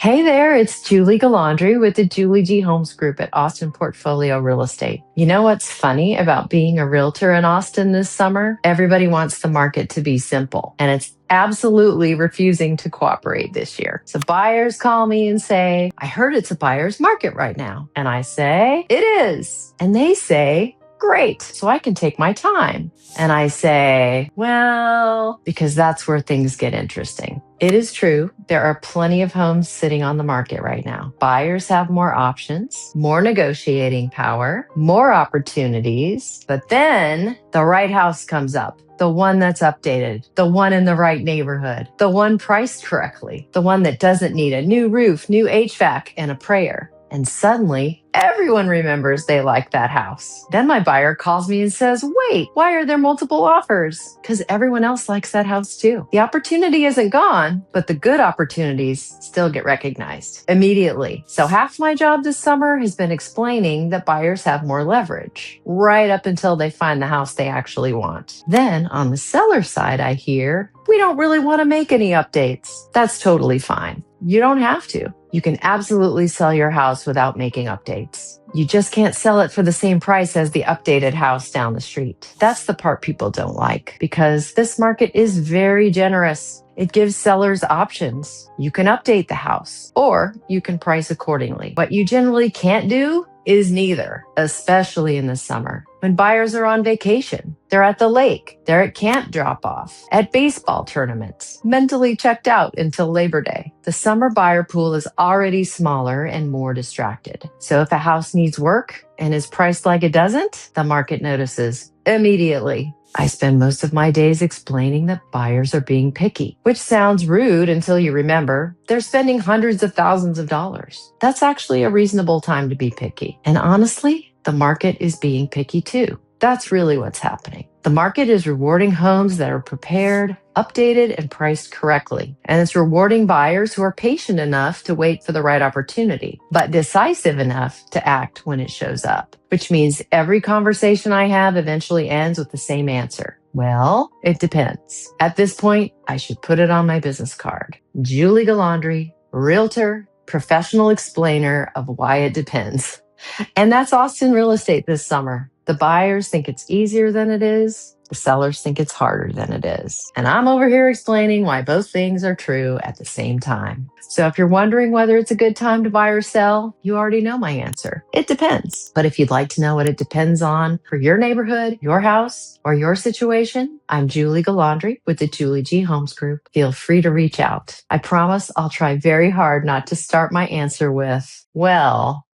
Hey there, it's Julie Gualandri with the Julie G. Holmes Group at Austin Portfolio Real Estate. You know what's funny about being a realtor in Austin this summer? Everybody wants the market to be simple, and it's absolutely refusing to cooperate this year. So buyers call me and say, I heard it's a buyer's market right now. And I say, it is. And they say, great, so I can take my time. And I say, well, because that's where things get interesting. It is true. There are plenty of homes sitting on the market right now. Buyers have more options, more negotiating power, more opportunities. But then the right house comes up. The one that's updated, the one in the right neighborhood, the one priced correctly, the one that doesn't need a new roof, new HVAC, and a prayer. And suddenly, everyone remembers they like that house. Then my buyer calls me and says, wait, why are there multiple offers? Because everyone else likes that house too. The opportunity isn't gone, but the good opportunities still get recognized immediately. So half my job this summer has been explaining that buyers have more leverage, right up until they find the house they actually want. Then on the seller side, I hear, we don't really want to make any updates. That's totally fine. You don't have to. You can absolutely sell your house without making updates. You just can't sell it for the same price as the updated house down the street. That's the part people don't like because this market is very generous. It gives sellers options. You can update the house or you can price accordingly. What you generally can't do is neither, especially in the summer. When buyers are on vacation, they're at the lake, they're at camp drop-off, at baseball tournaments, mentally checked out until Labor Day. The summer buyer pool is already smaller and more distracted. So if a house needs work and is priced like it doesn't, the market notices immediately. I spend most of my days explaining that buyers are being picky, which sounds rude until you remember they're spending hundreds of thousands of dollars. That's actually a reasonable time to be picky. And honestly, the market is being picky too. That's really what's happening. The market is rewarding homes that are prepared, updated, and priced correctly. And it's rewarding buyers who are patient enough to wait for the right opportunity, but decisive enough to act when it shows up, which means every conversation I have eventually ends with the same answer. Well, it depends. At this point, I should put it on my business card. Julie Gualandri, realtor, professional explainer of why it depends. And that's Austin real estate this summer. The buyers think it's easier than it is. The sellers think it's harder than it is. And I'm over here explaining why both things are true at the same time. So if you're wondering whether it's a good time to buy or sell, you already know my answer. It depends. But if you'd like to know what it depends on for your neighborhood, your house, or your situation, I'm Julie Gualandri with the Julie G. Holmes Group. Feel free to reach out. I promise I'll try very hard not to start my answer with, well,